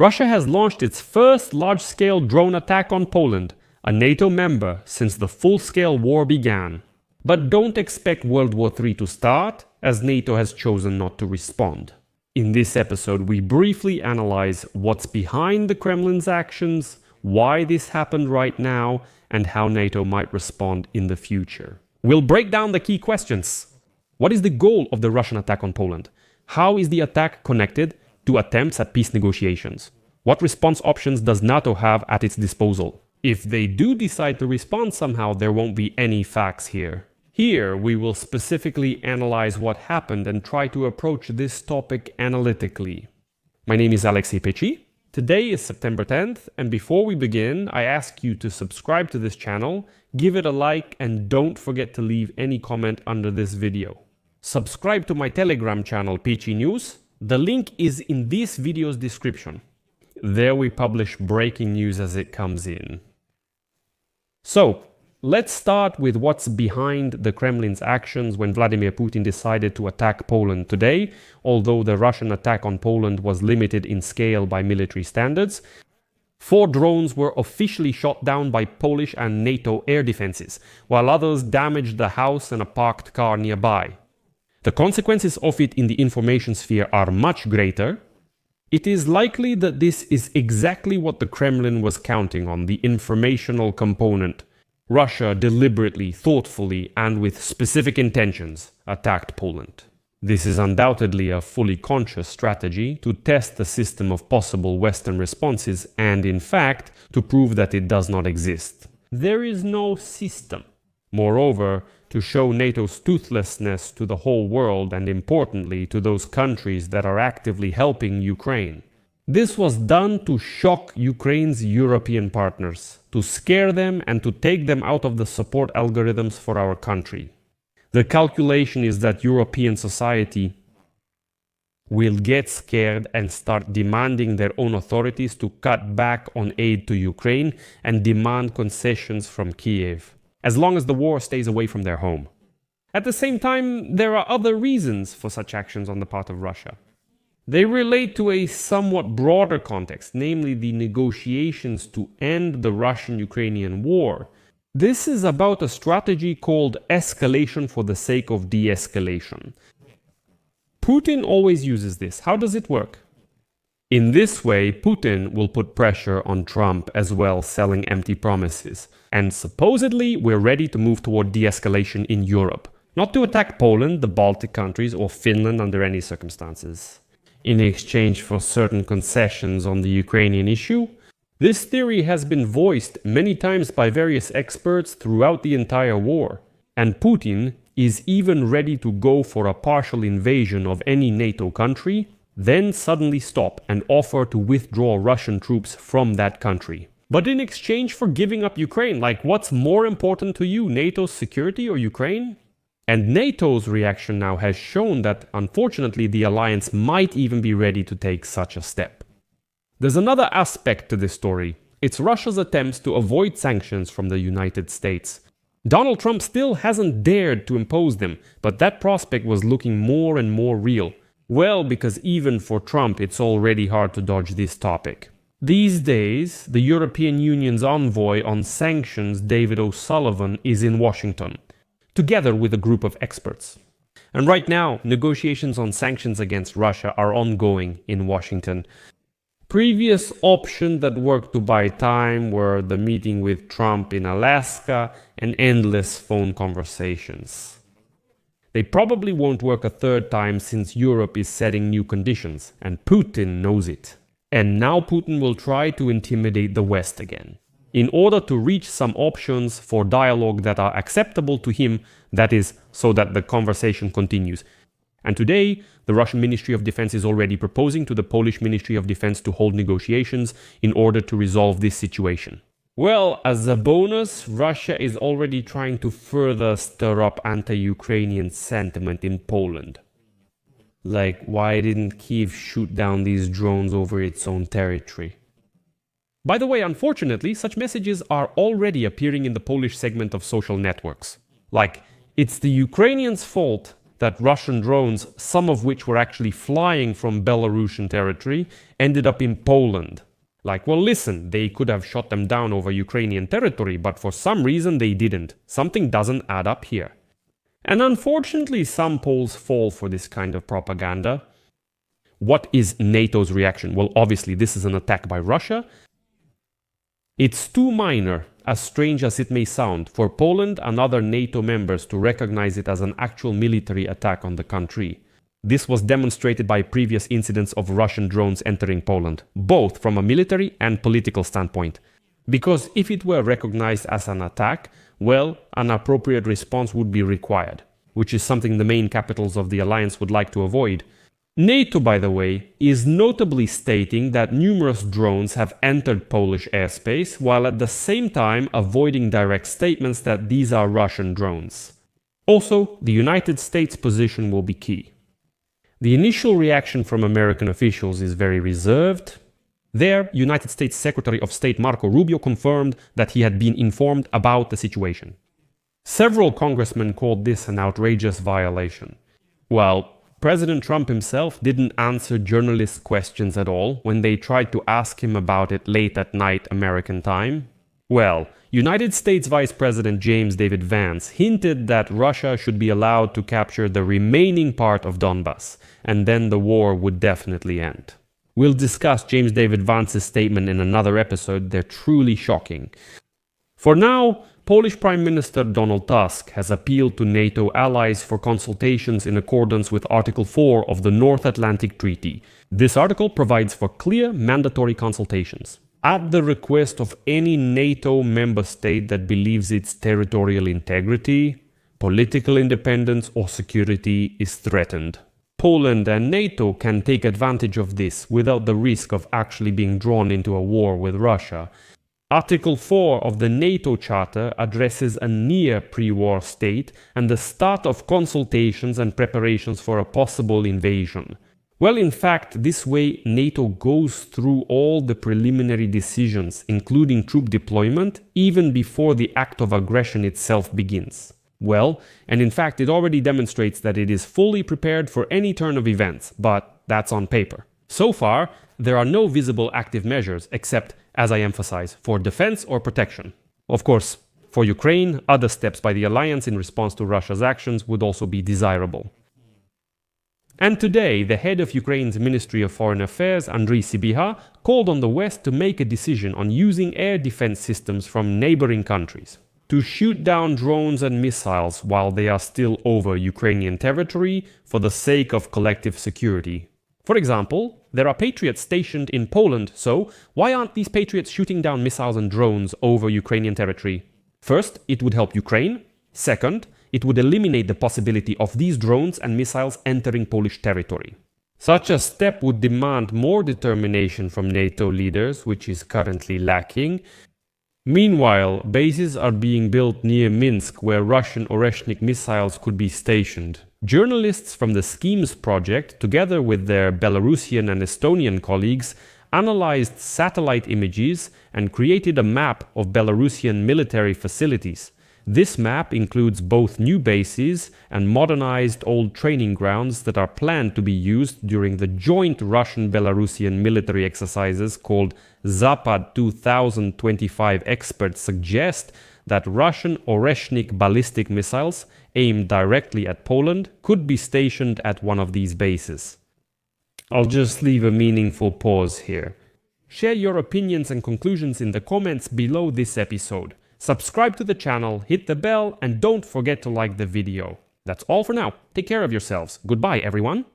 Russia has launched its first large-scale drone attack on Poland, a NATO member, since the full-scale war began. But don't expect World War III to start, as NATO has chosen not to respond. In this episode, we briefly analyze what's behind the Kremlin's actions, why this happened right now, and how NATO might respond in the future. We'll break down the key questions. What is the goal of the Russian attack on Poland? How is the attack connected to attempts at peace negotiations? What response options does NATO have at its disposal? If they do decide to respond somehow, there won't be any facts here. Here, we will specifically analyze what happened and try to approach this topic analytically. My name is Alexei Pechi. Today is September 10th, and before we begin, I ask you to subscribe to this channel, give it a like, and don't forget to leave any comment under this video. Subscribe to my Telegram channel, Pechi News. The link is in this video's description. There we publish breaking news as it comes in. So, let's start with what's behind the Kremlin's actions when Vladimir Putin decided to attack Poland today. Although the Russian attack on Poland was limited in scale by military standards, 4 drones were officially shot down by Polish and NATO air defenses, while others damaged the house and a parked car nearby. The consequences of it in the information sphere are much greater. It is likely that this is exactly what the Kremlin was counting on, the informational component. Russia deliberately, thoughtfully, and with specific intentions attacked Poland. This is undoubtedly a fully conscious strategy to test the system of possible Western responses and, in fact, to prove that it does not exist. There is no system. Moreover, to show NATO's toothlessness to the whole world and, importantly, to those countries that are actively helping Ukraine. This was done to shock Ukraine's European partners, to scare them and to take them out of the support algorithms for our country. The calculation is that European society will get scared and start demanding their own authorities to cut back on aid to Ukraine and demand concessions from Kiev, as long as the war stays away from their home. At the same time, there are other reasons for such actions on the part of Russia. They relate to a somewhat broader context, namely the negotiations to end the Russian-Ukrainian war. This is about a strategy called escalation for the sake of de-escalation. Putin always uses this. How does it work? In this way, Putin will put pressure on Trump as well, selling empty promises. And supposedly, we're ready to move toward de-escalation in Europe. Not to attack Poland, the Baltic countries, or Finland under any circumstances. In exchange for certain concessions on the Ukrainian issue. This theory has been voiced many times by various experts throughout the entire war. And Putin is even ready to go for a partial invasion of any NATO country, then suddenly stop and offer to withdraw Russian troops from that country. But in exchange for giving up Ukraine, like what's more important to you, NATO's security or Ukraine? And NATO's reaction now has shown that, unfortunately, the alliance might even be ready to take such a step. There's another aspect to this story. It's Russia's attempts to avoid sanctions from the United States. Donald Trump still hasn't dared to impose them, but that prospect was looking more and more real. Well, because even for Trump, it's already hard to dodge this topic. These days, the European Union's envoy on sanctions, David O'Sullivan, is in Washington, together with a group of experts. And right now, negotiations on sanctions against Russia are ongoing in Washington. Previous options that worked to buy time were the meeting with Trump in Alaska and endless phone conversations. They probably won't work a third time since Europe is setting new conditions, and Putin knows it. And now Putin will try to intimidate the West again, in order to reach some options for dialogue that are acceptable to him, that is, so that the conversation continues. And today, the Russian Ministry of Defense is already proposing to the Polish Ministry of Defense to hold negotiations in order to resolve this situation. Well, as a bonus, Russia is already trying to further stir up anti-Ukrainian sentiment in Poland. Like, why didn't Kiev shoot down these drones over its own territory? By the way, unfortunately, such messages are already appearing in the Polish segment of social networks. Like, it's the Ukrainians' fault that Russian drones, some of which were actually flying from Belarusian territory, ended up in Poland. Like, well, listen, they could have shot them down over Ukrainian territory, but for some reason they didn't. Something doesn't add up here. And unfortunately, some Poles fall for this kind of propaganda. What is NATO's reaction? Well, obviously, this is an attack by Russia. It's too minor, as strange as it may sound, for Poland and other NATO members to recognize it as an actual military attack on the country. This was demonstrated by previous incidents of Russian drones entering Poland, both from a military and political standpoint. Because if it were recognized as an attack, well, an appropriate response would be required, which is something the main capitals of the alliance would like to avoid. NATO, by the way, is notably stating that numerous drones have entered Polish airspace, while at the same time avoiding direct statements that these are Russian drones. Also, the United States' position will be key. The initial reaction from American officials is very reserved. There, United States Secretary of State Marco Rubio confirmed that he had been informed about the situation. Several congressmen called this an outrageous violation. Well, President Trump himself didn't answer journalists' questions at all when they tried to ask him about it late at night American time. Well, United States Vice President James David Vance hinted that Russia should be allowed to capture the remaining part of Donbas, and then the war would definitely end. We'll discuss James David Vance's statement in another episode. They're truly shocking. For now, Polish Prime Minister Donald Tusk has appealed to NATO allies for consultations in accordance with Article 4 of the North Atlantic Treaty. This article provides for clear, mandatory consultations at the request of any NATO member state that believes its territorial integrity, political independence, or security is threatened. Poland and NATO can take advantage of this without the risk of actually being drawn into a war with Russia. Article 4 of the NATO Charter addresses a near pre-war state and the start of consultations and preparations for a possible invasion. Well, in fact, this way NATO goes through all the preliminary decisions, including troop deployment, even before the act of aggression itself begins. Well, and in fact it already demonstrates that it is fully prepared for any turn of events, but that's on paper. So far, there are no visible active measures except, as I emphasize, for defense or protection. Of course, for Ukraine, other steps by the alliance in response to Russia's actions would also be desirable. And today, the head of Ukraine's Ministry of Foreign Affairs, Andriy Sybiha, called on the West to make a decision on using air defense systems from neighboring countries to shoot down drones and missiles while they are still over Ukrainian territory for the sake of collective security. For example, there are Patriots stationed in Poland, so why aren't these Patriots shooting down missiles and drones over Ukrainian territory? First, it would help Ukraine. Second, it would eliminate the possibility of these drones and missiles entering Polish territory. Such a step would demand more determination from NATO leaders, which is currently lacking. Meanwhile, bases are being built near Minsk where Russian Oreshnik missiles could be stationed. Journalists from the Schemes project, together with their Belarusian and Estonian colleagues, analyzed satellite images and created a map of Belarusian military facilities. This map includes both new bases and modernized old training grounds that are planned to be used during the joint Russian-Belarusian military exercises called Zapad 2025. Experts suggest that Russian Oreshnik ballistic missiles aimed directly at Poland could be stationed at one of these bases. I'll just leave a meaningful pause here. Share your opinions and conclusions in the comments below this episode. Subscribe to the channel, hit the bell, and don't forget to like the video. That's all for now. Take care of yourselves. Goodbye, everyone.